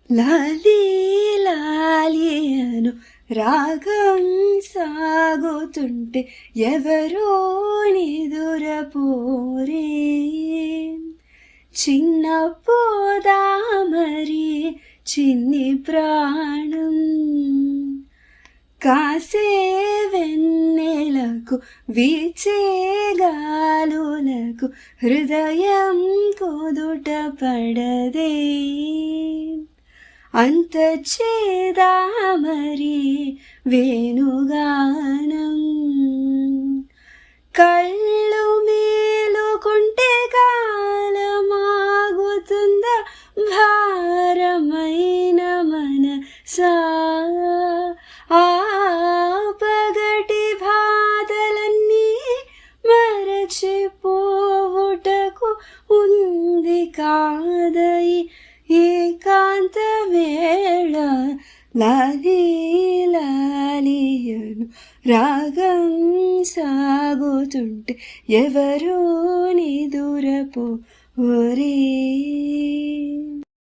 లాలీ లాలియను రాగం సాగుతుంటే ఎవరో నిదురపోరే, చిన్న పోదామరి చిన్ని ప్రాణం కాసే వెన్నెలకు వీచే గాలులకు హృదయం కుదుట పడదే, అంత చేదామరి వేణుగానం కళ్ళు మేలుకుంటే కాలమాగుతుందా భారమైన మనసా, ఆ పగటి బాధలన్నీ మరచిపోవుటకు ఉంది కాదై ఏకాంత వేళ. లాలీ లాలియను రాగం సాగుతుంటే ఎవరో నిదురపోరే.